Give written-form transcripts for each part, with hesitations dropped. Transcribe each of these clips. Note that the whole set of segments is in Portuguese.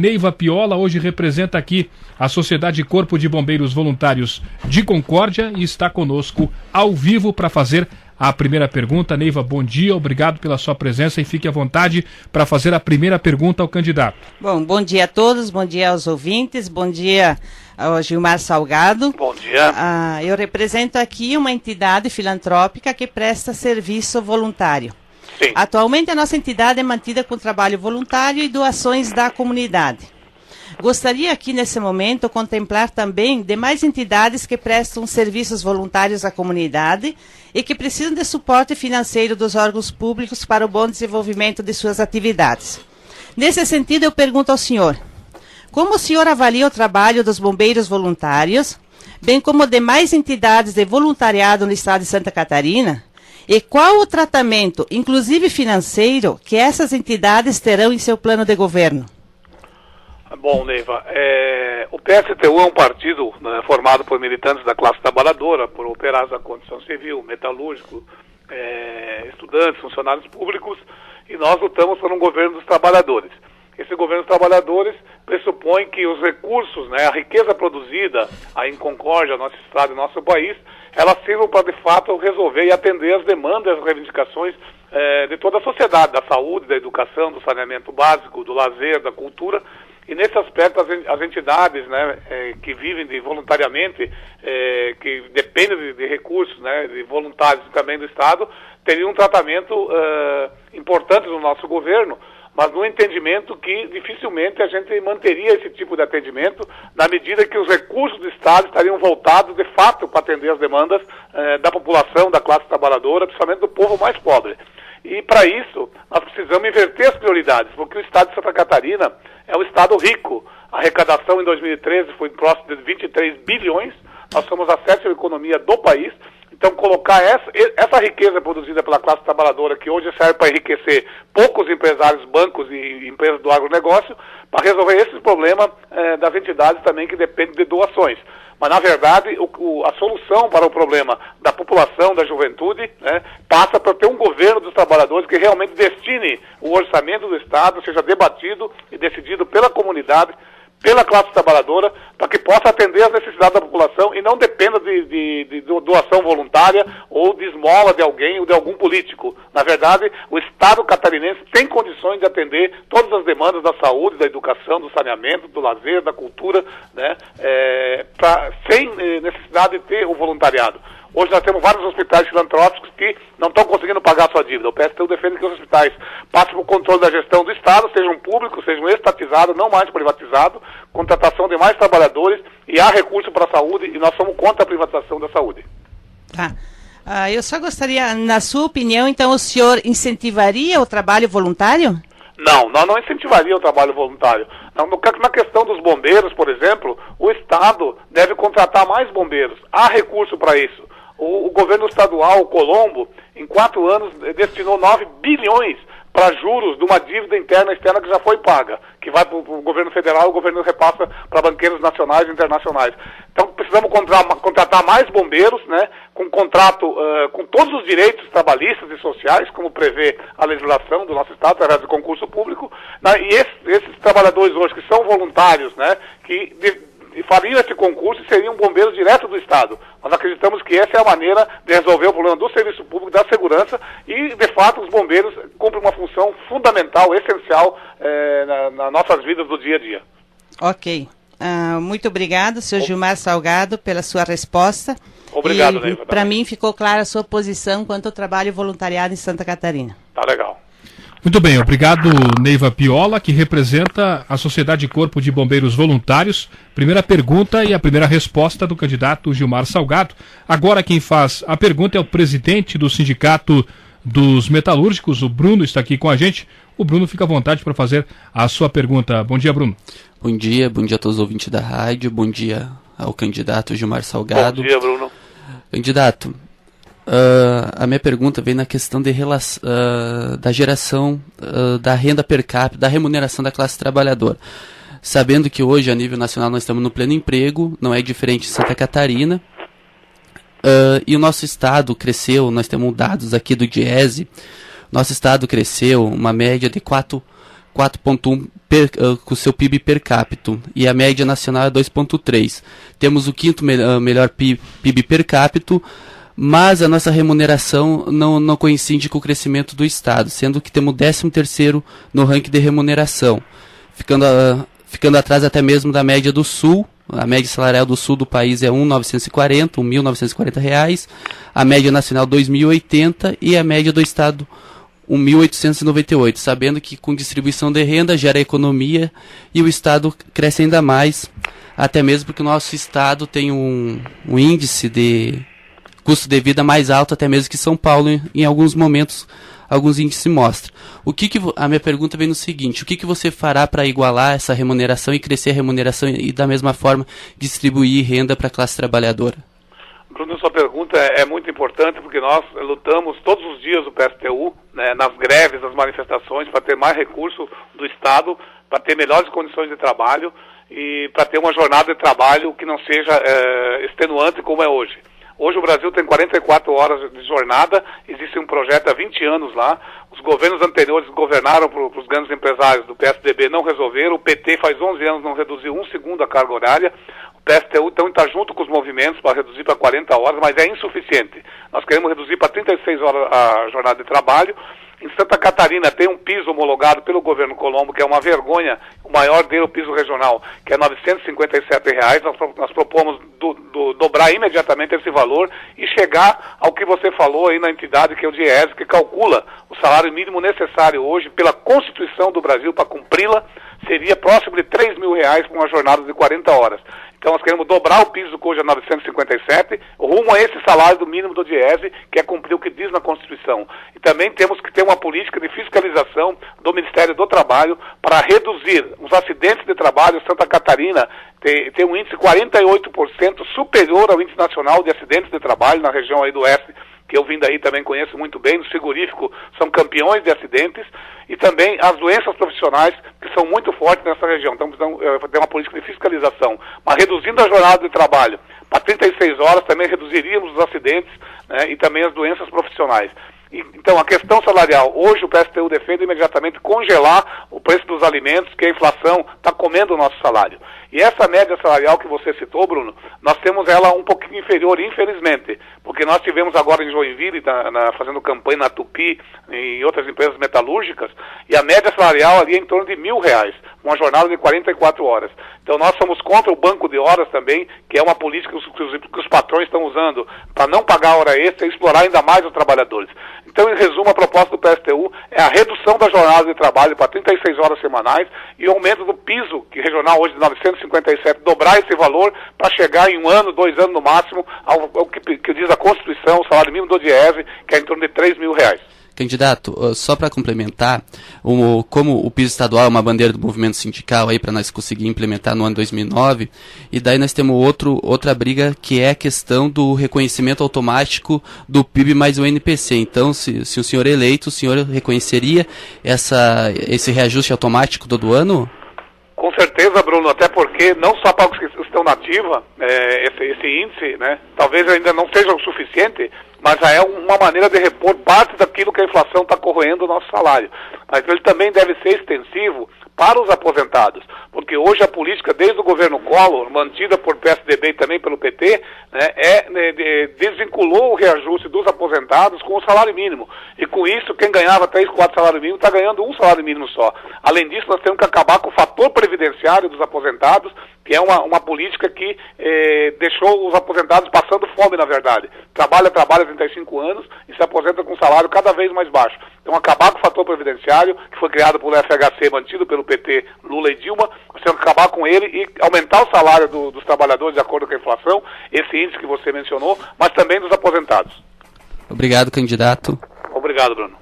Neiva Piola hoje representa aqui a Sociedade Corpo de Bombeiros Voluntários de Concórdia e está conosco ao vivo para fazer a primeira pergunta. Neiva, bom dia, obrigado pela sua presença e fique à vontade para fazer a primeira pergunta ao candidato. Bom dia a todos, bom dia aos ouvintes, bom dia ao Gilmar Salgado. Bom dia. Eu represento aqui uma entidade filantrópica que presta serviço voluntário. Sim. Atualmente a nossa entidade é mantida com trabalho voluntário e doações da comunidade. Gostaria aqui nesse momento contemplar também demais entidades que prestam serviços voluntários à comunidade e que precisam de suporte financeiro dos órgãos públicos para o bom desenvolvimento de suas atividades. Nesse sentido, eu pergunto ao senhor, como o senhor avalia o trabalho dos bombeiros voluntários, bem como demais entidades de voluntariado no estado de Santa Catarina, e qual o tratamento, inclusive financeiro, que essas entidades terão em seu plano de governo? Bom, Neiva, o PSTU é um partido, né, formado por militantes da classe trabalhadora, por operários da condição civil, metalúrgico, estudantes, funcionários públicos, e nós lutamos por um governo dos trabalhadores. Esse governo dos trabalhadores pressupõe que os recursos, né, a riqueza produzida aí em Concórdia, nosso estado e nosso país, elas sirvam para, de fato, resolver e atender as demandas, as reivindicações de toda a sociedade, da saúde, da educação, do saneamento básico, do lazer, da cultura. E nesse aspecto, as entidades, né, que vivem voluntariamente, que dependem de recursos, né, de voluntários também do Estado, teriam um tratamento importante no nosso governo, mas no entendimento que dificilmente a gente manteria esse tipo de atendimento na medida que os recursos do Estado estariam voltados, de fato, para atender as demandas da população, da classe trabalhadora, principalmente do povo mais pobre. E para isso, nós precisamos inverter as prioridades, porque o Estado de Santa Catarina é um Estado rico. A arrecadação em 2013 foi próximo de 23 bilhões, nós somos a 7ª economia do país. Então, colocar essa riqueza produzida pela classe trabalhadora, que hoje serve para enriquecer poucos empresários, bancos e empresas do agronegócio, para resolver esses problemas das entidades também que dependem de doações. Mas, na verdade, a solução para o problema da população, da juventude, né, passa por ter um governo dos trabalhadores que realmente destine o orçamento do Estado, seja debatido e decidido pela comunidade, pela classe trabalhadora, para que possa atender às necessidades da população e não dependa de doação voluntária ou de esmola de alguém ou de algum político. Na verdade, o Estado catarinense tem condições de atender todas as demandas da saúde, da educação, do saneamento, do lazer, da cultura, né, sem necessidade de ter o voluntariado. Hoje nós temos vários hospitais filantrópicos que não estão conseguindo pagar a sua dívida. O PSTU defende que os hospitais passem por controle da gestão do Estado, sejam públicos, sejam estatizados, não mais privatizados, contratação de mais trabalhadores e há recurso para a saúde e nós somos contra a privatização da saúde. Tá. Eu só gostaria, na sua opinião, então o senhor incentivaria o trabalho voluntário? Não, nós não incentivaria o trabalho voluntário. Na questão dos bombeiros, por exemplo, o Estado deve contratar mais bombeiros. Há recurso para isso. O governo estadual, o Colombo, em 4 anos, destinou 9 bilhões para juros de uma dívida interna e externa que já foi paga, que vai para o governo federal, o governo repassa para banqueiros nacionais e internacionais. Então precisamos contratar mais bombeiros, né, com contrato com todos os direitos trabalhistas e sociais, como prevê a legislação do nosso Estado, através do concurso público, né, e esses trabalhadores hoje que são voluntários, né, que fariam esse concurso e seriam bombeiros direto do Estado. Nós acreditamos que essa é a maneira de resolver o problema do serviço público, da segurança e, de fato, os bombeiros cumprem uma função fundamental, essencial nas nossas vidas do dia a dia. Ok. Muito obrigado, senhor Gilmar Salgado, pela sua resposta. Obrigado, Neiva. Para mim ficou clara a sua posição quanto ao trabalho voluntariado em Santa Catarina. Tá legal. Muito bem, obrigado Neiva Piola, que representa a Sociedade Corpo de Bombeiros Voluntários. Primeira pergunta e a primeira resposta do candidato Gilmar Salgado. Agora quem faz a pergunta é o presidente do Sindicato dos Metalúrgicos, o Bruno está aqui com a gente. O Bruno fica à vontade para fazer a sua pergunta. Bom dia, Bruno. Bom dia a todos os ouvintes da rádio, bom dia ao candidato Gilmar Salgado. Bom dia, Bruno. Candidato, a minha pergunta vem na questão da geração da renda per capita, da remuneração da classe trabalhadora. Sabendo que hoje, a nível nacional, nós estamos no pleno emprego, não é diferente em Santa Catarina, e o nosso estado cresceu, nós temos dados aqui do DIESE, nosso estado cresceu uma média de 4,1 com o seu PIB per capita, e a média nacional é 2,3. Temos o quinto melhor PIB per capita, mas a nossa remuneração não coincide com o crescimento do Estado, sendo que temos o 13º no ranking de remuneração, ficando atrás até mesmo da média do Sul. A média salarial do Sul do país é R$ 1.940 reais, a média nacional R$ 2.080 e a média do Estado R$ 1.898, sabendo que com distribuição de renda gera economia e o Estado cresce ainda mais, até mesmo porque o nosso Estado tem um índice de custo de vida mais alto até mesmo que São Paulo em alguns momentos. Alguns índices mostram. A minha pergunta vem no seguinte: o que você fará para igualar essa remuneração e crescer a remuneração e, da mesma forma, distribuir renda para a classe trabalhadora? Bruno, sua pergunta é muito importante, porque nós lutamos todos os dias o PSTU, né, nas greves, nas manifestações, para ter mais recurso do Estado, para ter melhores condições de trabalho e para ter uma jornada de trabalho que não seja extenuante como é hoje. Hoje o Brasil tem 44 horas de jornada, existe um projeto há 20 anos lá, os governos anteriores governaram para os grandes empresários do PSDB, não resolveram, o PT faz 11 anos não reduziu 1 segundo a carga horária, o PSTU então está junto com os movimentos para reduzir para 40 horas, mas é insuficiente. Nós queremos reduzir para 36 horas a jornada de trabalho. Em Santa Catarina tem um piso homologado pelo governo Colombo, que é uma vergonha, o maior dele, o piso regional, que é R$ 957. Nós propomos dobrar imediatamente esse valor e chegar ao que você falou aí na entidade, que é o DIEESE, que calcula o salário mínimo necessário hoje pela Constituição do Brasil para cumpri-la, seria próximo de R$ 3.000 por uma jornada de 40 horas. Então nós queremos dobrar o piso que hoje é 957, rumo a esse salário do mínimo do DIEESE, que é cumprir o que diz na Constituição. E também temos que ter uma política de fiscalização do Ministério do Trabalho para reduzir os acidentes de trabalho. Santa Catarina tem um índice 48% superior ao índice nacional de acidentes de trabalho na região aí do oeste, que eu vim daí também conheço muito bem, no frigorífico são campeões de acidentes, e também as doenças profissionais, que são muito fortes nessa região. Então precisamos ter uma política de fiscalização, mas reduzindo a jornada de trabalho para 36 horas, também reduziríamos os acidentes, né, e também as doenças profissionais. Então, a questão salarial, hoje o PSTU defende imediatamente congelar o preço dos alimentos, que a inflação está comendo o nosso salário. E essa média salarial que você citou, Bruno, nós temos ela um pouquinho inferior, infelizmente, porque nós tivemos agora em Joinville, fazendo campanha na Tupi e outras empresas metalúrgicas, e a média salarial ali é em torno de R$ 1.000, uma jornada de 44 horas. Então nós somos contra o banco de horas também, que é uma política que os patrões estão usando para não pagar hora extra e explorar ainda mais os trabalhadores. Então, em resumo, a proposta do PSTU é a redução da jornada de trabalho para 36 horas semanais e o aumento do piso, que regional hoje de 957, dobrar esse valor para chegar em 1 ano, 2 anos no máximo, ao que diz a Constituição, o salário mínimo do DIEESE, que é em torno de R$ 3.000. Candidato, só para complementar, como o piso estadual é uma bandeira do movimento sindical aí para nós conseguir implementar no ano 2009, e daí nós temos outra briga, que é a questão do reconhecimento automático do PIB mais o NPC. Então, se o senhor é eleito, o senhor reconheceria esse reajuste automático do ano? Com certeza, Bruno, até porque não só para os que estão na ativa, esse índice, né, talvez ainda não seja o suficiente, mas já é uma maneira de repor parte daquilo que a inflação está corroendo o nosso salário. Mas ele também deve ser extensivo para os aposentados, porque hoje a política, desde o governo Collor, mantida por PSDB e também pelo PT, né, desvinculou o reajuste dos aposentados com o salário mínimo. E com isso, quem ganhava 3, 4 salários mínimos está ganhando um salário mínimo só. Além disso, nós temos que acabar com o fator previdenciário dos aposentados, que é uma política que deixou os aposentados passando fome, na verdade. Trabalha 35 anos e se aposenta com um salário cada vez mais baixo. Então, acabar com o fator previdenciário, que foi criado pelo FHC, mantido pelo PT, Lula e Dilma, nós temos que acabar com ele e aumentar o salário dos trabalhadores de acordo com a inflação, esse índice que você mencionou, mas também dos aposentados. Obrigado, candidato. Obrigado, Bruno.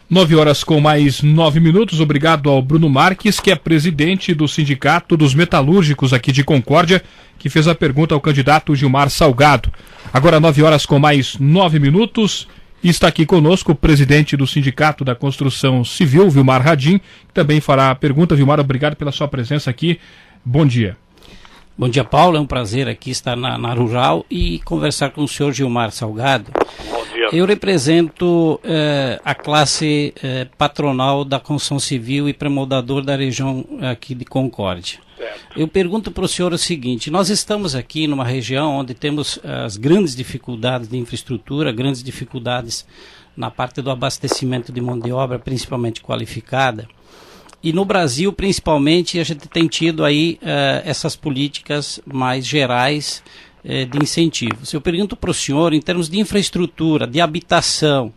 9 horas com mais 9 minutos. Obrigado ao Bruno Marques, que é presidente do Sindicato dos Metalúrgicos aqui de Concórdia, que fez a pergunta ao candidato Gilmar Salgado. Agora 9 horas com mais 9 minutos. E está aqui conosco o presidente do Sindicato da Construção Civil, Vilmar Radim, que também fará a pergunta. Vilmar, obrigado pela sua presença aqui. Bom dia. Bom dia, Paulo. É um prazer aqui estar na Rural e conversar com o senhor Gilmar Salgado. Bom dia. dia. Eu represento a classe patronal da construção civil e pré-moldador da região aqui de Concórdia. Certo. Eu pergunto para o senhor o seguinte: nós estamos aqui numa região onde temos as grandes dificuldades de infraestrutura, grandes dificuldades na parte do abastecimento de mão de obra, principalmente qualificada. E no Brasil, principalmente, a gente tem tido aí essas políticas mais gerais de incentivos. Eu pergunto para o senhor, em termos de infraestrutura, de habitação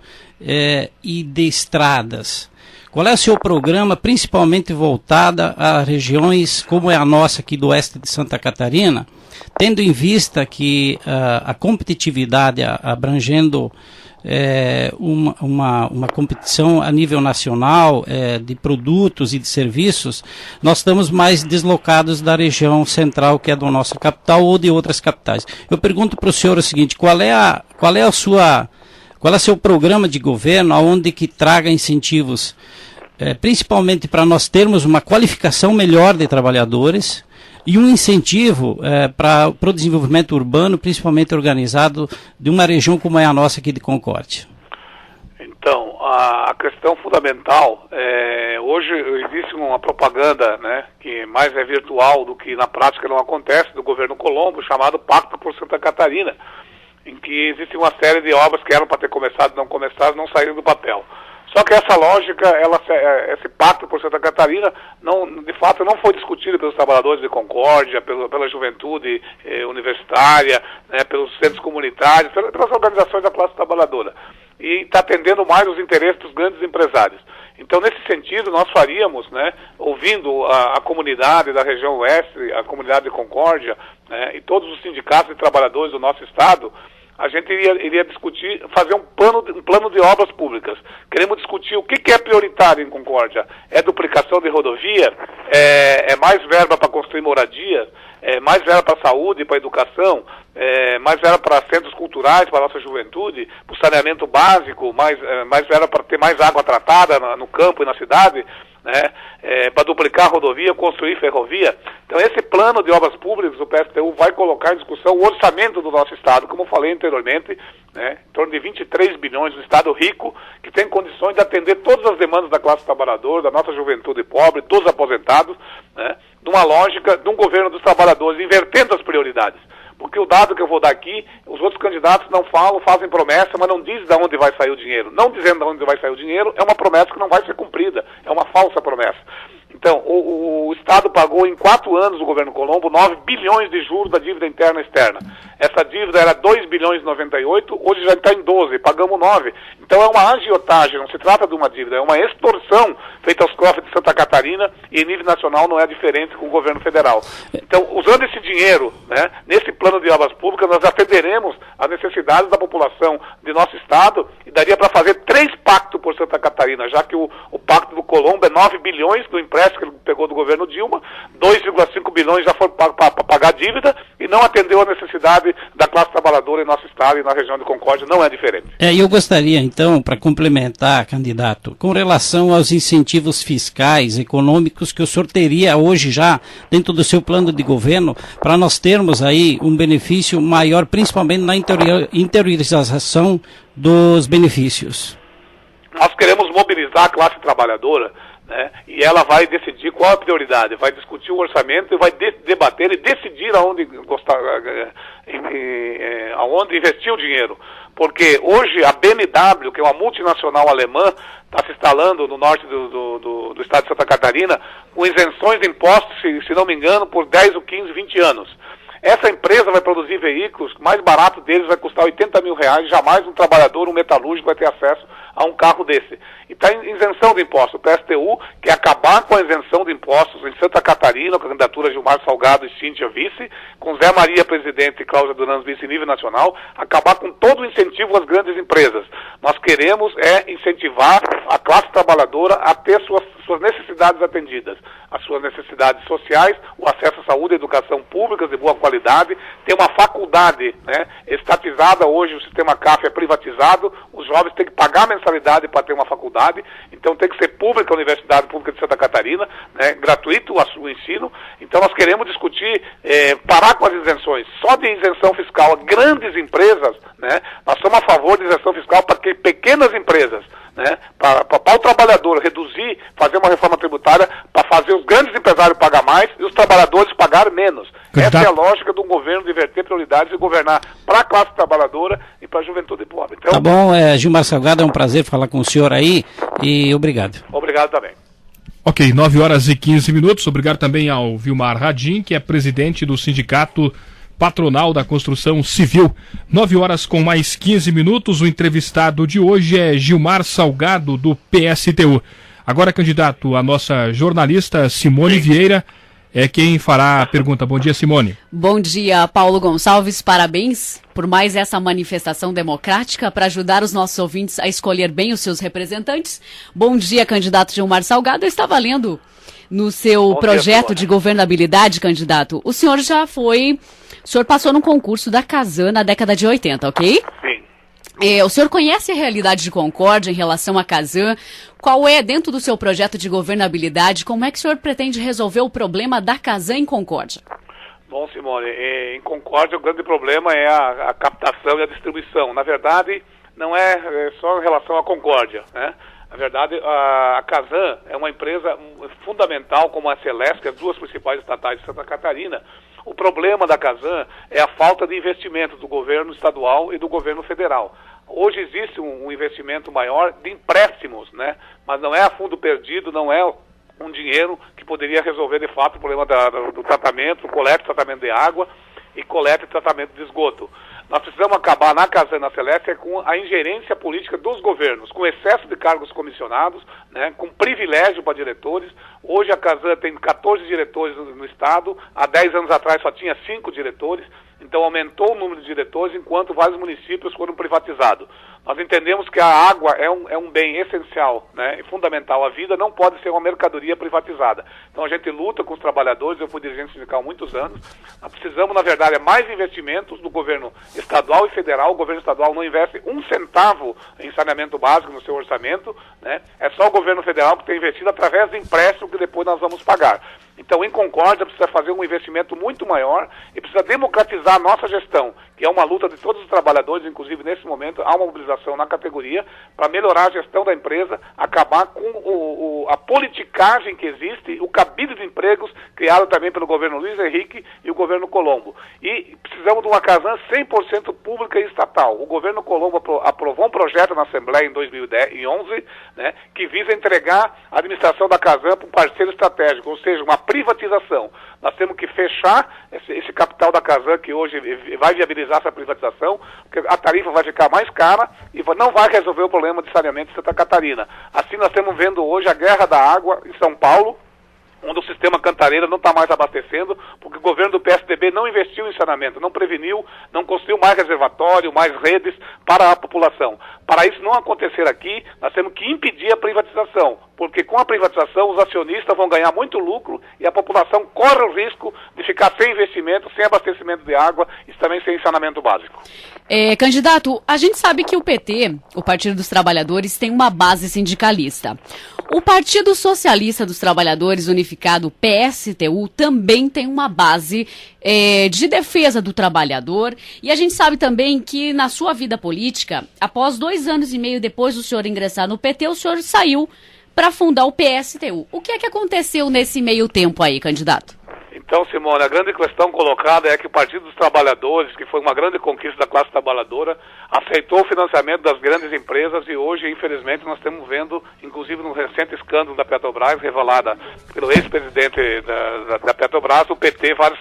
e de estradas, qual é o seu programa, principalmente voltado a regiões como é a nossa aqui do oeste de Santa Catarina, tendo em vista que a competitividade abrangendo uma competição a nível nacional de produtos e de serviços, nós estamos mais deslocados da região central, que é da nossa capital ou de outras capitais. Eu pergunto para o senhor o seguinte: qual é o seu programa de governo aonde que traga incentivos, principalmente para nós termos uma qualificação melhor de trabalhadores e um incentivo para o desenvolvimento urbano, principalmente organizado, de uma região como é a nossa aqui de Concórdia? Então, a questão fundamental, hoje existe uma propaganda, né, que mais é virtual do que na prática não acontece, do governo Colombo, chamado Pacto por Santa Catarina, em que existe uma série de obras que eram para ter começado, não começaram, não saíram do papel. Só que essa lógica, esse pacto por Santa Catarina, de fato não foi discutido pelos trabalhadores de Concórdia, pela juventude universitária, né, pelos centros comunitários, pelas organizações da classe trabalhadora. E está atendendo mais os interesses dos grandes empresários. Então, nesse sentido, nós faríamos, né, ouvindo a comunidade da região oeste, a comunidade de Concórdia, né, e todos os sindicatos de trabalhadores do nosso estado, a gente iria discutir, fazer um plano de obras públicas. Queremos discutir o que é prioritário em Concórdia. É duplicação de rodovia? É mais verba para construir moradia? É mais verba para saúde, para educação? Mais verba para centros culturais, para a nossa juventude? Para o saneamento básico? Mais verba para ter mais água tratada no campo e na cidade? Né, para duplicar a rodovia, construir ferrovia. Então, esse plano de obras públicas, o PSTU vai colocar em discussão o orçamento do nosso estado, como eu falei anteriormente, né, em torno de 23 bilhões, um estado rico, que tem condições de atender todas as demandas da classe trabalhadora, da nossa juventude pobre, dos aposentados, né, numa lógica de um governo dos trabalhadores, invertendo as prioridades. Porque o dado que eu vou dar aqui, os outros candidatos não falam, fazem promessa, mas não dizem de onde vai sair o dinheiro. Não dizendo de onde vai sair o dinheiro é uma promessa que não vai ser cumprida, é uma falsa promessa. Então, o Estado pagou em 4 anos, o governo Colombo, 9 bilhões de juros da dívida interna e externa. Essa dívida era 2 bilhões e 98, hoje já está em 12, pagamos 9. Então é uma agiotagem, não se trata de uma dívida, é uma extorsão feita aos cofres de Santa Catarina, e em nível nacional não é diferente com o governo federal. Então, usando esse dinheiro, né, nesse plano de obras públicas, nós atenderemos às necessidades da população de nosso estado, e daria para fazer 3 pactos por Santa Catarina, já que o pacto do Colombo é 9 bilhões do empréstimo que ele pegou do governo Dilma, 2,5 bilhões já foram para pagar a dívida, e não atendeu a necessidade da classe trabalhadora em nosso estado e na região de Concórdia, não é diferente. Eu gostaria, então, para complementar, candidato, com relação aos incentivos fiscais, econômicos, que o senhor teria hoje já, dentro do seu plano de governo, para nós termos aí um benefício maior, principalmente na interiorização dos benefícios. Nós queremos mobilizar a classe trabalhadora, né, e ela vai decidir qual a prioridade, vai discutir o orçamento e vai debater e decidir aonde investir o dinheiro. Porque hoje a BMW, que é uma multinacional alemã, está se instalando no norte do estado de Santa Catarina, com isenções de impostos, se não me engano, por 10 ou 15, 20 anos. Essa empresa vai produzir veículos, o mais barato deles vai custar R$80 mil, jamais um trabalhador, um metalúrgico vai ter acesso a um carro desse. E está em isenção de impostos. O PSTU quer acabar com a isenção de impostos em Santa Catarina, com a candidatura Gilmar Salgado e Cíntia vice, com Zé Maria presidente e Cláudia Durans vice em nível nacional, acabar com todo o incentivo às grandes empresas. Nós queremos incentivar a classe trabalhadora a ter suas necessidades atendidas, as suas necessidades sociais, o acesso à saúde e educação públicas de boa qualidade, ter uma faculdade, né, estatizada. Hoje o sistema CAF é privatizado, os jovens têm que pagar mensalidade para ter uma faculdade, então tem que ser pública a Universidade Pública de Santa Catarina, né, gratuito o ensino. Então nós queremos discutir, parar com as isenções, só de isenção fiscal a grandes empresas né? Nós somos a favor de isenção fiscal para que pequenas empresas, né, para o trabalhador reduzir, fazer uma reforma tributária para fazer os grandes empresários pagar mais e os trabalhadores pagar menos. Essa é a lógica de um governo de inverter prioridades e governar para a classe trabalhadora e para a juventude pobre. Então, tá bom, Gilmar Salgado, é um prazer falar com o senhor aí e obrigado. Obrigado também. Ok, 9h15. Obrigado também ao Vilmar Radim, que é presidente do Sindicato Patronal da Construção Civil. 9h15. O entrevistado de hoje é Gilmar Salgado, do PSTU. Agora, candidato, a nossa jornalista Simone Vieira é quem fará a pergunta. Bom dia, Simone. Bom dia, Paulo Gonçalves. Parabéns por mais essa manifestação democrática para ajudar os nossos ouvintes a escolher bem os seus representantes. Bom dia, candidato Gilmar Salgado. Eu estava lendo no seu projeto de governabilidade, candidato. O senhor passou num concurso da Casan na década de 80, ok? Sim. O senhor conhece a realidade de Concórdia em relação à Casan? Qual é, dentro do seu projeto de governabilidade, como é que o senhor pretende resolver o problema da Casan em Concórdia? Bom, Simone, em Concórdia o grande problema é a captação e a distribuição. Na verdade, não é só em relação à Concórdia, né? Na verdade, a Casan é uma empresa fundamental como a Celesc, as duas principais estatais de Santa Catarina. O problema da Casan é a falta de investimento do governo estadual e do governo federal. Hoje existe um investimento maior de empréstimos, né? Mas não é a fundo perdido, não é um dinheiro que poderia resolver de fato o problema do tratamento, coleta e tratamento de água e coleta e tratamento de esgoto. Nós precisamos acabar na Casan e na Celesc com a ingerência política dos governos, com excesso de cargos comissionados, né, com privilégio para diretores. Hoje a Casan tem 14 diretores no estado, há 10 anos atrás só tinha 5 diretores, então aumentou o número de diretores enquanto vários municípios foram privatizados. Nós entendemos que a água é um bem essencial, né, e fundamental. A vida não pode ser uma mercadoria privatizada. Então a gente luta com os trabalhadores, eu fui dirigente sindical há muitos anos. Nós precisamos, na verdade, mais investimentos do governo estadual e federal. O governo estadual não investe um centavo em saneamento básico no seu orçamento, né? É só o governo federal que tem investido através de empréstimo que depois nós vamos pagar. Então, em Concórdia, precisa fazer um investimento muito maior e precisa democratizar a nossa gestão, que é uma luta de todos os trabalhadores, inclusive nesse momento, há uma mobilização na categoria para melhorar a gestão da empresa, acabar com a politicagem que existe, o cabide de empregos criado também pelo governo Luiz Henrique e o governo Colombo. E precisamos de uma Casan 100% pública e estatal. O governo Colombo aprovou um projeto na Assembleia em 2011, né, que visa entregar a administração da Casan para um parceiro estratégico, ou seja, uma privatização. Nós temos que fechar esse capital da Casan, que hoje vai viabilizar essa privatização, porque a tarifa vai ficar mais cara e não vai resolver o problema de saneamento de Santa Catarina. Assim nós estamos vendo hoje a guerra da água em São Paulo, onde o sistema Cantareira não está mais abastecendo, porque o governo do PSDB não investiu em saneamento, não preveniu, não construiu mais reservatório, mais redes para a população. Para isso não acontecer aqui, nós temos que impedir a privatização, porque com a privatização os acionistas vão ganhar muito lucro e a população corre o risco de ficar sem investimento, sem abastecimento de água e também sem saneamento básico. Candidato, a gente sabe que o PT, o Partido dos Trabalhadores, tem uma base sindicalista. O Partido Socialista dos Trabalhadores Unificado, PSTU, também tem uma base de defesa do trabalhador. E a gente sabe também que na sua vida política, após 2 anos e meio depois do senhor ingressar no PT, o senhor saiu para fundar o PSTU. O que é que aconteceu nesse meio tempo aí, candidato? Então, Simone, a grande questão colocada é que o Partido dos Trabalhadores, que foi uma grande conquista da classe trabalhadora, aceitou o financiamento das grandes empresas e hoje, infelizmente, nós estamos vendo, inclusive no recente escândalo da Petrobras, revelada pelo ex-presidente da Petrobras, o PT, vários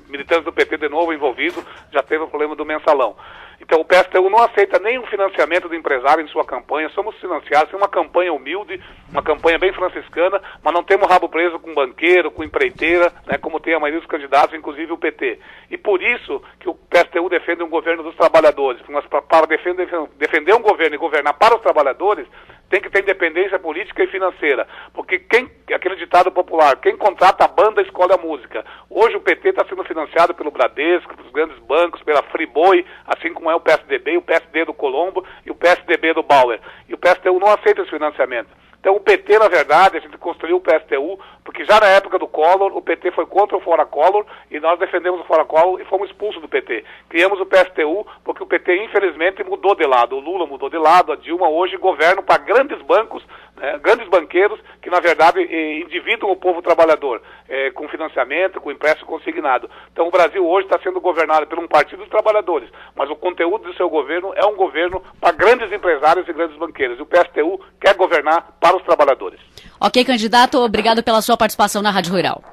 militantes do PT de novo envolvidos, já teve o problema do mensalão. Então o PSTU não aceita nenhum financiamento do empresário em sua campanha, somos financiados, tem uma campanha humilde, uma campanha bem franciscana, mas não temos rabo preso com banqueiro, com empreiteira, né, como tem a maioria dos candidatos, inclusive o PT. E por isso que o PSTU defende um governo dos trabalhadores, mas para defender um governo e governar para os trabalhadores, tem que ter independência política e financeira, porque aquele ditado popular, quem contrata a banda escolhe a música. Hoje o PT está sendo financiado pelo Bradesco, pelos grandes bancos, pela Friboi, assim como é o PSDB, o PSD do Colombo e o PSDB do Bauer. E o PSTU não aceita esse financiamento. Então o PT, na verdade, a gente construiu o PSTU porque porque já na época do Collor, o PT foi contra o Fora Collor e nós defendemos o Fora Collor e fomos expulsos do PT. Criamos o PSTU porque o PT, infelizmente, mudou de lado. O Lula mudou de lado, a Dilma hoje governa para grandes bancos, né, grandes banqueiros que, na verdade, endividam o povo trabalhador com financiamento, com empréstimo consignado. Então, o Brasil hoje está sendo governado por um partido dos trabalhadores, mas o conteúdo do seu governo é um governo para grandes empresários e grandes banqueiros. E o PSTU quer governar para os trabalhadores. Ok, candidato, obrigado pela sua participação na Rádio Rural.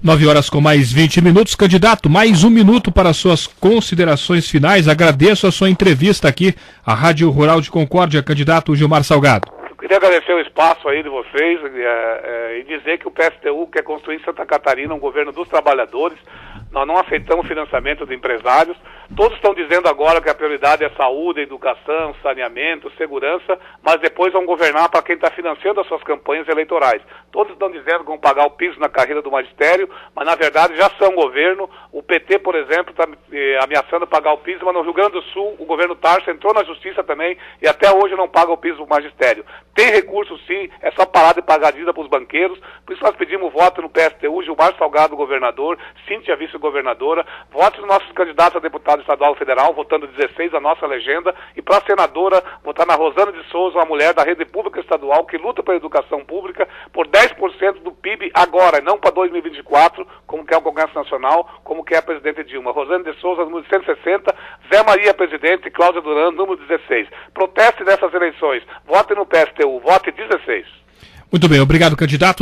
9 horas com mais 20 minutos. Candidato, mais 1 minuto para suas considerações finais. Agradeço a sua entrevista aqui à Rádio Rural de Concórdia, candidato Gilmar Salgado. Queria agradecer o espaço aí de vocês e dizer que o PSTU quer construir em Santa Catarina um governo dos trabalhadores. Nós não aceitamos financiamento de empresários. Todos estão dizendo agora que a prioridade é saúde, educação, saneamento, segurança, mas depois vão governar para quem está financiando as suas campanhas eleitorais. Todos estão dizendo que vão pagar o piso na carreira do magistério, mas na verdade já são governo. O PT, por exemplo, está ameaçando pagar o piso, mas no Rio Grande do Sul o governo Tarso entrou na justiça também e até hoje não paga o piso do magistério. Tem recurso sim, é só parar de pagar a dívida para os banqueiros. Por isso nós pedimos voto no PSTU, Gilmar Salgado, governador, Cíntia, vice-governadora, votos nos nossos candidatos a deputado estadual e federal, votando 16 a nossa legenda, e para a senadora, votar na Rosana de Souza, uma mulher da rede pública estadual que luta pela educação pública, por 10% do PIB agora, e não para 2024, como quer o Congresso Nacional, como quer a presidente Dilma. Rosana de Souza, número 160, Zé Maria, presidente, Cláudia Duran, número 16. Proteste nessas eleições, vote no PSTU, vote 16. Muito bem, obrigado, candidato.